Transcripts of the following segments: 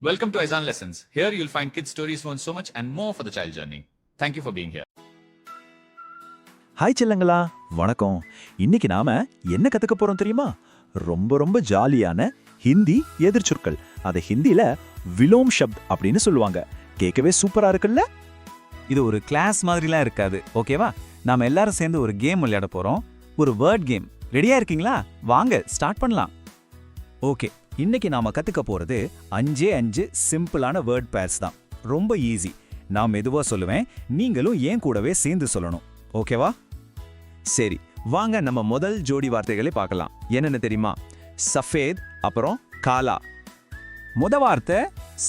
Welcome to Aizan Lessons. Here you'll find kids stories learn so much and more for the child journey. Thank you for being here. Hi செல்லங்களா, வணக்கம். இன்னைக்கு நாம என்ன கத்துக்க போறோம் தெரியுமா? ரொம்ப ஜாலியான ஹிந்தி எதிர்ச்சொற்கள். அதை ஹிந்தில விலோம் ஷப்த் அப்படின்னு சொல்லுவாங்க. கேட்கவே சூப்பரா இருக்குல்ல? இது ஒரு கிளாஸ் மாதிரிலாம் இருக்காது, ஓகேவா? நாம எல்லாரும் சேர்ந்து ஒரு கேம் விளையாட போறோம். ஒரு வேர்ட் கேம். ரெடியா இருக்கீங்களா? வாங்க ஸ்டார்ட் பண்ணலாம். ஓகே, இன்னைக்கு நாம கத்துக்க போறது 5 சிம்பிளான வேர்ட் பேர்ஸ் தான். ரொம்ப ஈஸி. நான் மெதுவா சொல்லுவேன், நீங்களும் ஏன் கூடவே சேர்ந்து சொல்லணும், ஓகேவா? சரி, வாங்க நம்ம முதல் ஜோடி வார்த்தைகளை பார்க்கலாம். என்னென்ன தெரியுமா? சஃபேத், அப்புறம் காலா. முத வார்த்தை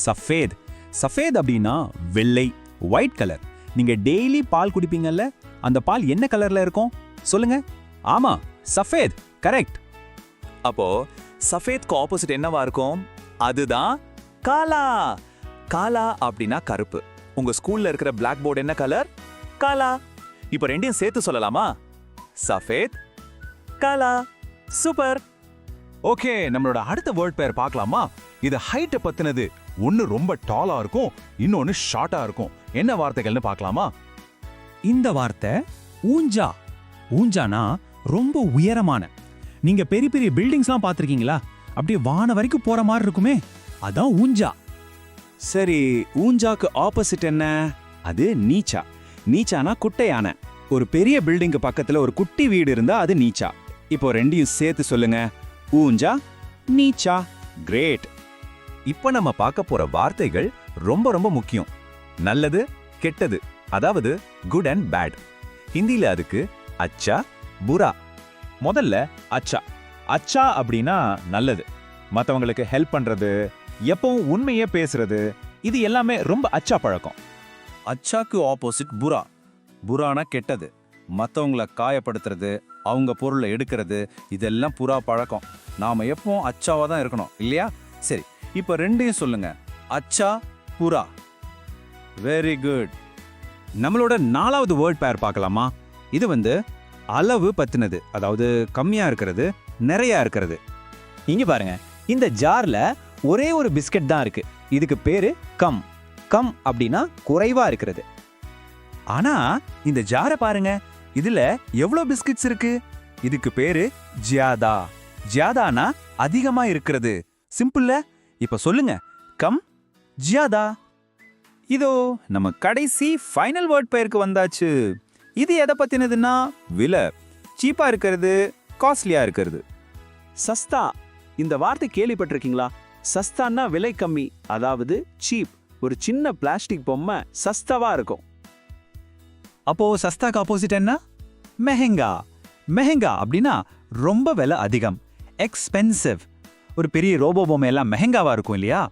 சஃபேத். சஃபேத் அப்படின்னா வெள்ளை, ஒயிட் கலர். நீங்க டெய்லி பால் குடிப்பீங்கல்ல, அந்த பால் என்ன கலர்ல இருக்கும் சொல்லுங்க? ஆமா, சஃபேத், கரெக்ட். அப்போ சஃபேத்க்கு ஆப்போசிட் என்னவா இருக்கும்? அதுதான் காலா. காலா அப்படின்னா கருப்பு. உங்க ஸ்கூல்ல இருக்கிற பிளாக் போர்டு என்ன கலர்? காலா. இப்போ ரெண்டையும் சேர்த்து சொல்லலாமா? சஃபேத், காலா. சூப்பர். ஓகே, நம்மளோட அடுத்த வேர்ட் பேர் பார்க்கலாமா? இது ஹைட்ட பத்தினது. ஒன்னு ரொம்ப டாலா இருக்கும், இன்னொன்னு ஷார்ட்டா இருக்கும். என்ன வார்த்தைகள்னு பார்க்கலாமா? இந்த வார்த்தை ஊஞ்சா. ஊஞ்சானா ரொம்ப உயரமான. நீங்க பெரிய பெரிய பில்டிங்ஸ்லாம் பார்த்திருக்கீங்களா? அப்படியே வான வரைக்கும் போற மாதிரி இருக்குமே, அதான் ஊஞ்சா. சரி, ஊஞ்சாக்கு ஆப்போசிட் என்ன? அது நீச்சா. நீச்சானா குட்டையான. ஒரு பெரிய பில்டிங்க்கு பக்கத்துல ஒரு குட்டி வீடு இருந்தா அது நீச்சா. இப்போ ரெண்டையும் சேர்த்து சொல்லுங்க. ஊஞ்சா, நீச்சா. கிரேட். இப்போ நம்ம பார்க்க போற வார்த்தைகள் ரொம்ப முக்கியம். நல்லது, கெட்டது, அதாவது குட் அண்ட் பேட். ஹிந்தில அதுக்கு அச்சா, புரா. முதல்ல அச்சா. அச்சா அப்படின்னா நல்லது, மற்றவங்களுக்கு ஹெல்ப் பண்றது, எப்பவும் உண்மையே பேசுறது, இது எல்லாமே ரொம்ப அச்சா பழக்கம். அச்சாக்கு ஆப்போசிட் புரா. புரானா கெட்டது, மற்றவங்கள காயப்படுத்துறது, அவங்க பொருளை எடுக்கிறது, இதெல்லாம் புறா பழக்கம். நாம எப்பவும் அச்சாவா தான் இருக்கணும், இல்லையா? சரி, இப்போ ரெண்டையும் சொல்லுங்க. அச்சா, புரா. Very good. நம்மளோட 4வது வேர்ட் பேர் பார்க்கலாமா? இது அளவு பத்தினது, அதாவது கம்மியா இருக்கிறது, நிறைய இருக்கிறது. இங்க பாருங்க, இந்த ஜார்ல ஒரே ஒரு பிஸ்கட் தான் இருக்கு. இதுக்கு பேரு கம். கம் அப்படின்னா குறைவா இருக்கிறது. ஆனா இந்த ஜாரை பாருங்க, இதுல எவ்வளவு பிஸ்கட்ஸ் இருக்கு? இதுக்கு பேரு ஜியாதா. ஜியாதானா அதிகமா இருக்கிறது. சிம்பிள்ல. இப்ப சொல்லுங்க, கம், ஜியாதா. இதோ நம்ம கடைசி ஃபைனல் வேர்ட் பேருக்கு வந்தாச்சு. இது எதை பத்தினதுன்னா விலை. சீப்பா இருக்கிறது, காஸ்ட்லியா இருக்கிறது. சஸ்தா. இந்த வார்த்தை கேள்விப்பட்டிருக்கீங்களா? சஸ்தான்னா விலை கம்மி, அதாவது சீப். ஒரு சின்ன பிளாஸ்டிக் பொம்மை சஸ்தாவா இருக்கும். அப்போ சஸ்தாக்கு ஆப்போசிட் என்ன? மெஹங்கா. மெஹங்கா அப்படின்னா ரொம்ப விலை அதிகம், எக்ஸ்பென்சிவ். ஒரு பெரிய ரோபோ பொம்மை எல்லாம் மெஹங்காவா இருக்கும் இல்லையா?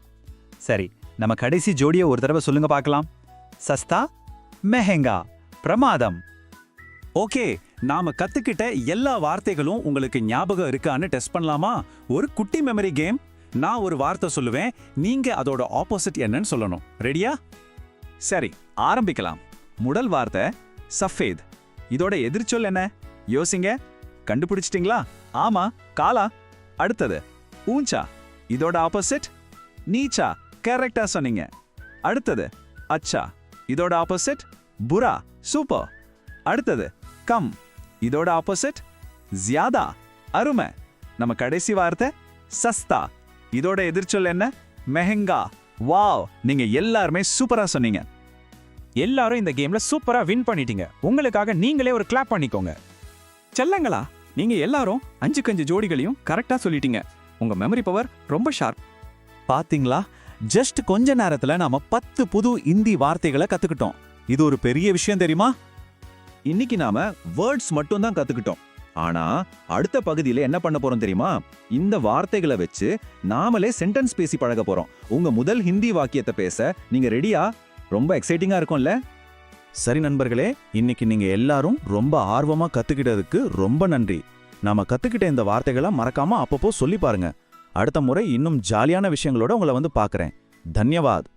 சரி, நம்ம கடைசி ஜோடியை ஒரு தடவை சொல்லுங்க பார்க்கலாம். சஸ்தா, மெஹங்கா, பிரமாதம். ஓகே, நாம கத்துக்கிட்ட எல்லா வார்த்தைகளும் உங்களுக்கு ஞாபகம் இருக்கான்னு டெஸ்ட் பண்ணலாமா? ஒரு குட்டி மெமரி கேம். நான் ஒரு வார்த்தை சொல்லுவேன், நீங்க அதோட ஆப்போசிட் என்னன்னு சொல்லணும். ரெடியா? சரி, ஆரம்பிக்கலாம். முதல் வார்த்தை சஃபேத். இதோட எதிர்ச்சொல் என்ன? யோசிங்க. கண்டுபிடிச்சிட்டீங்களா? ஆமா, காலா. அடுத்தது ஊஞ்சா. இதோட ஆப்போசிட் நீச்சா. கரெக்டா சொன்னீங்க. அடுத்தது அச்சா. இதோட ஆப்போசிட் புரா. சூப்பர். அடுத்தது கம். இதோட ஆப்போசிட் ஜியாதா. அருமை. நம்ம கடைசி வார்த்தை சஸ்தா. இதோட எதிர்ச்சொல் என்ன? மெஹங்கா. வாவ், நீங்க எல்லாருமே சூப்பரா சொன்னீங்க. எல்லாரும் இந்த கேம்ல சூப்பரா வின் பண்ணிட்டீங்க. உங்களுக்காக நீங்களே ஒரு கிளாப் பண்ணிக்கோங்க. செல்லங்களா, நீங்க எல்லாரும் 5 ஜோடிகளையும் கரெக்டா சொல்லிட்டீங்க. உங்க மெமரி பவர் ரொம்ப ஷார்ப். பாத்தீங்களா? ஜஸ்ட் கொஞ்ச நேரத்துல நாம 10 புது இந்தி வார்த்தைகளை கத்துக்கிட்டோம். இது ஒரு பெரிய விஷயம் தெரியுமா? இன்னைக்கு நாம வேர்ட்ஸ் மட்டும் தான் கத்துக்கிட்டோம். ஆனா அடுத்த பகுதியில என்ன பண்ண போறோம் தெரியுமா? இந்த வார்த்தைகளை வச்சு நாமளே சென்டென்ஸ் பேசி பழக போறோம். உங்க முதல் ஹிந்தி வாக்கியத்தை பேச நீங்க ரெடியா? ரொம்ப எக்ஸைட்டிங்கா இருக்கும்ல? சரி நண்பர்களே, இன்னைக்கு நீங்க எல்லாரும் ரொம்ப ஆர்வமா கத்துக்கிட்டதுக்கு ரொம்ப நன்றி. நாம கத்துக்கிட்ட இந்த வார்த்தைகளை மறக்காம அப்பப்போ சொல்லி பாருங்க. அடுத்த முறை இன்னும் ஜாலியான விஷயங்களோட உங்களை பார்க்கறேன். தன்யவாத்.